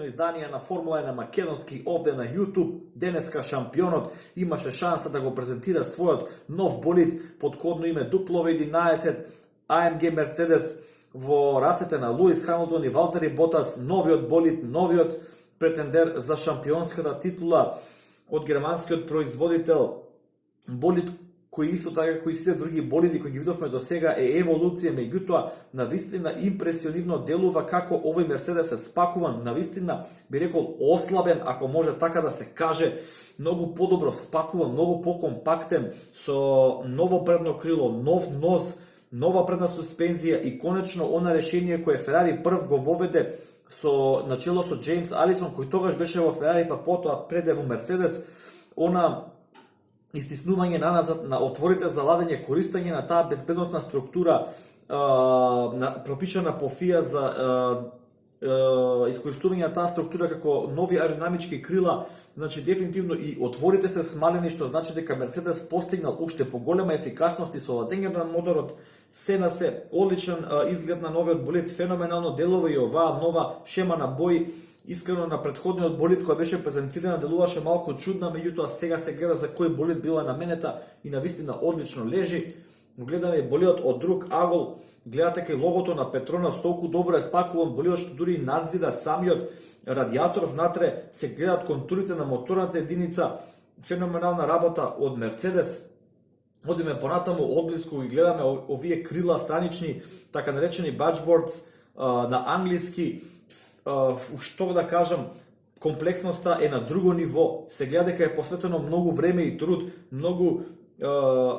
издание на Формула 1 на македонски овде на YouTube. Денеска шампионот имаше шанса да го презентира својот нов болид под кодно име Дуплове 11 AMG Mercedes во рацете на Луис Хамилтон и Валтери Ботас, новиот болид, новиот претендер за шампионската титула од германскиот производител. Болид кој исто така кои сите други болиди кои ги видовме до сега е еволуција, меѓутоа навистина импресионивно делува како овој Мерцедес е спакуван, навистина би рекол ослабен, ако може така да се каже, многу подобро спакуван, многу покомпактен, со ново предно крило, нов нос, нова предна суспензија и конечно она решение кое Ферари прв го воведе со начело со Джеймс Алисон, кој тогаш беше во Ферари, па потоа преде во Мерцедес, она истиснување наназад на отворите за ладење, користење на таа безбедносна структура пропишана по FIA за искористување на таа структура како нови аеродинамички крила, значи дефинитивно и отворите се смалени, што значи дека Мерцедес постигнал уште поголема ефикасност и со ладењето на моторот, се на се одличен изглед на новиот болид, феноменално делува и оваа нова шема на бои. Искрено на претходниот болид која беше презентирана делуваше малку чудна, меѓутоа сега се гледа за кој болид била наменета и навистина одлично лежи. Гледаме болидот од друг агол, гледате кај логото на Петронас, толку добро е спакуван болидот што дури надзира самиот радиатор внатре, се гледат контурите на моторната единица, феноменална работа од Мерцедес. Одиме понатаму, одблиску и гледаме овие крила странични, така наречени батчбордс на англиски. Што да кажам, комплексноста е на друго ниво. Се гледа дека е посветено многу време и труд, многу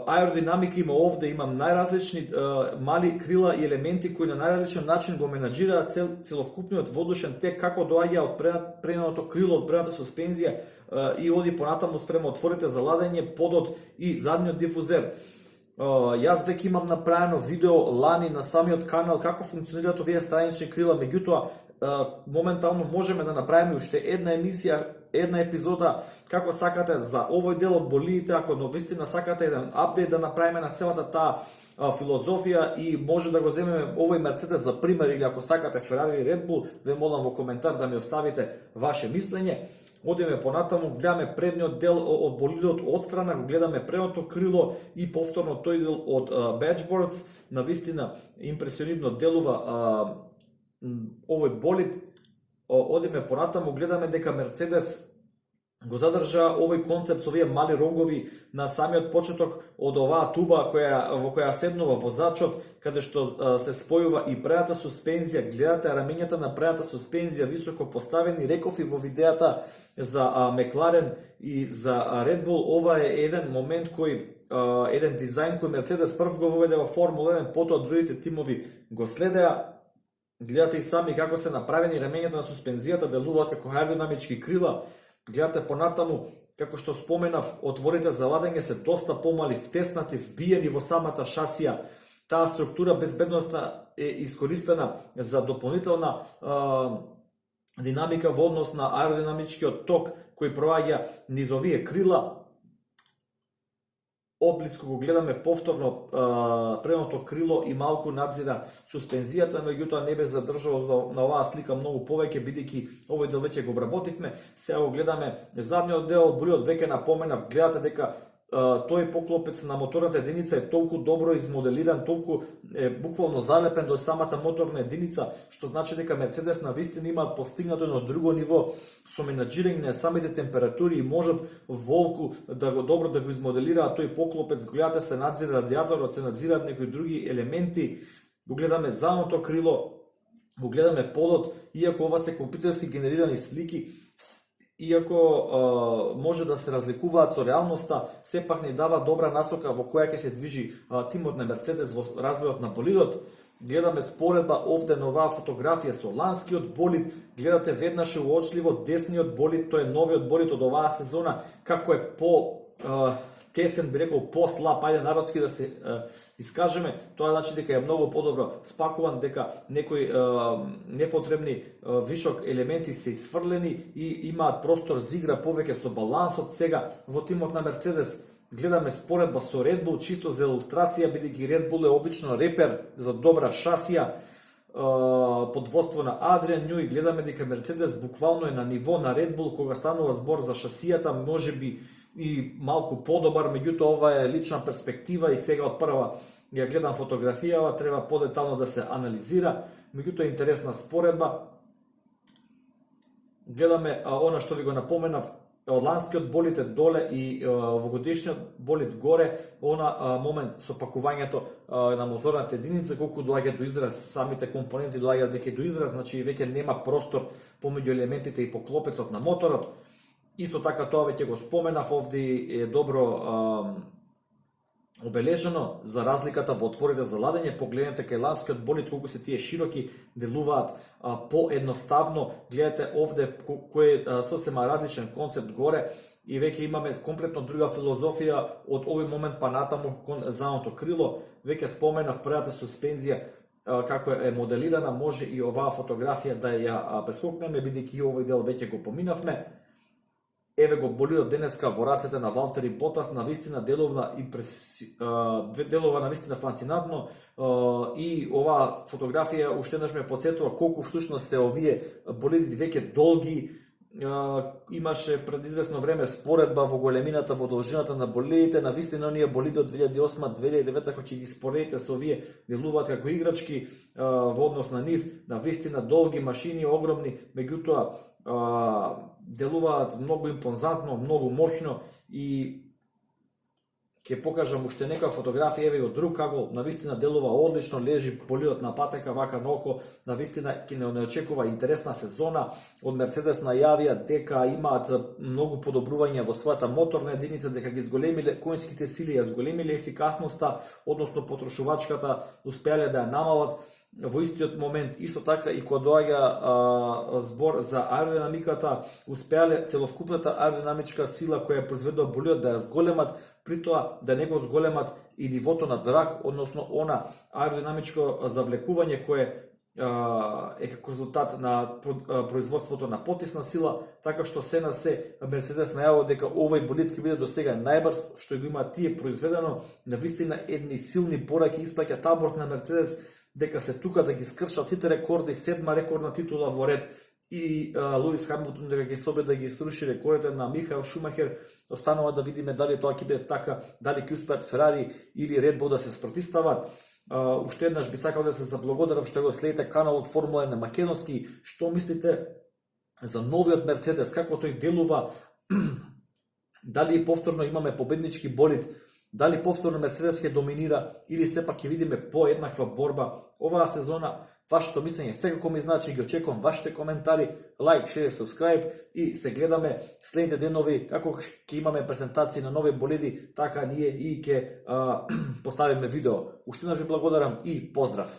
аеродинамика има овде, имам најразлични мали крила и елементи кои на најразличен начин го менаџираат целокупниот воздушен тек, како доаѓа од предното крило, од предната суспензија и оди понатаму спрема отворите за ладење, подот и задниот дифузер. Јас веќе имам направено видео лани на самиот канал како функционираат овие странични крила, меѓутоа моментално можеме да направиме уште една емисија, една епизода, како сакате за овој дел од болидите, ако навистина сакате еден апдейт да направиме на целата таа филозофија и може да го земеме овој Мерцедес за пример, или ако сакате Ферари и Red Bull, ве молам во коментар да ми оставите ваше мислење. Одиме понатаму, гледаме предниот дел од болидот одстрана, го гледаме предното крило и повторно тој дел од Batchboards, навистина импресионивно делува овој болид. Одиме понатаму, гледаме дека Мерцедес го задржа овој концепт со овие мали рогови на самиот почеток од оваа туба во која седнува возачот, каде што се спојува и предната суспензија. Гледате рамењата на предната суспензија високо поставени, реков и во видеата за Мекларен и за Red Bull. Ова е еден момент кој еден дизајн кој Мерцедес прв го воведе во Формула 1, потоа другите тимови го следеа. Гледате и сами како се направени рамењата на суспензијата, делуваат како аеродинамички крила. Гледате понатаму, како што споменав, отворите за ладење се доста помали, втеснати, вбиени во самата шасија. Таа структура безбедноста е искористена за дополнителна динамика во однос на аеродинамичкиот ток кој проаѓа низ овие крила. Одблиску го гледаме повторно предното крило и малку надзира суспензијата, меѓутоа не бе задржало на оваа слика многу повеќе, бидејќи овој дел веќе го обработивме. Сега го гледаме задниот дел од болидот, веќе напоменав, гледате дека тој поклопец на моторната единица е толку добро измоделиран, толку е буквално залепен до самата моторна единица, што значи дека Мерцедес навистина имаат постигнато на друго ниво со менаџирање на самите температури и можат волку да го добро да го измоделираат тој поклопец. Гледате се надзира радиаторот, се надзираат некои други елементи. Го гледаме задното крило, го гледаме подот, иако ова се компјутерски генерирани слики, иако може да се разликуваат со реалноста, сепак не дава добра насока во која ќе се движи тимот на Мерцедес во развојот на болидот. Гледаме споредба овде на оваа фотографија со ланскиот болид, гледате веднаш уочливо десниот болид, тој е новиот болид од оваа сезона, како е тесен, би рекол по-слаб, ајде народски да се искажеме, тоа значи дека е многу подобро спакуван, дека некои непотребни вишок елементи се исфрлени и имаат простор за игра повеќе со балансот. Сега во тимот на Мерцедес гледаме споредба со Red Bull, чисто за илустрација, бидејќи Red Bull е обично репер за добра шасија. под водство на Адриан Њуј, гледаме дека Мерцедес буквално е на ниво на Red Bull кога станува збор за шасијата, можеби и малку подобар, меѓутоа ова е лична перспектива и сега од прва ја гледам фотографијава, треба подетално да се анализира, меѓутоа интересна споредба. Гледаме она што ви го напоменав, од ланскиот болид е доле и овогодишниот болид горе, она момент со пакувањето на моторната единица, колку доаѓа до израз, самите компоненти доаѓаат веќе до израз, значи веќе нема простор помеѓу елементите и поклопецот на моторот. Исто така тоа веќе го споменав, овде е добро обележено за разликата во отворите за ладење. Погледнете кај ланскиот болид колку се тие широки, делуваат поедноставно. Гледате овде кој е сосема различен концепт горе и веќе имаме комплетно друга филозофија од овој момент па натаму кон задното крило. Веќе споменав првата суспензија како е моделирана, може и оваа фотографија да ја прескокнеме, бидејќи овој дел веќе го поминавме. Еве го болидот денеска во рацете на Валтери Ботас, навистина делова навистина фасцинатно, и оваа фотографија уште еднаш ме потсетува колку всушност се овие болиди веќе долги. Имаше пред известно време споредба во големината, во должината на болидите, навистина оние болиди од 2008-2009 кои ќе ги споредите со овие, делуваат како играчки во однос на нив, навистина долги машини, огромни, меѓутоа делуваат многу импозантно, многу мощно и ќе покажам уште некоја фотографија, еве од друг агол, навистина делува одлично, лежи болидот на патека вака на око, навистина ќе не очекува интересна сезона. Од Мерцедес најавија дека имаат многу подобрувања во својата моторна единица, дека ги зголемиле конските сили, ја зголемиле ефикасноста, односно потрошувачката успеале да ја намалат. Во истиот момент, исто така и кога доаѓа збор за аеродинамиката, успеале целокупната аеродинамичка сила која произведува болидот да ја зголемат, при тоа да не го зголемат и нивото на драг, односно она аеродинамичко завлекување кое е како резултат на производството на потисна сила, така што се на се Мерцедес најавува дека овој болид ќе биде до сега најбрз што го има тие произведено. Навистина едни силни пораки испраќа табор на Мерцедес дека се тука да ги скршат сите рекорди, 7-ма рекордна титула во ред, и Луис Хамилтон дека ќе се обиде да ги сруши рекордите на Михаел Шумахер. Останува да видиме дали тоа ќе биде така, дали ќе успеат Ферари или Red Bull да се спротивстават. Уште еднаш би сакал да се заблагодарам што го следите каналот Формула 1 на македонски. Што мислите за новиот Мерцедес, како тој делува, дали повторно имаме победнички болид, дали повторно Мерцедес ќе доминира или сепак ќе видиме поеднаква борба оваа сезона? Вашето мислење секако ми значи, ги очекувам вашите коментари, лайк, шер, субскрайб и се гледаме следните денови како ќе имаме презентации на нови болиди, така ние и ќе поставиме видео. Уште еднаш ви благодарам и поздрав!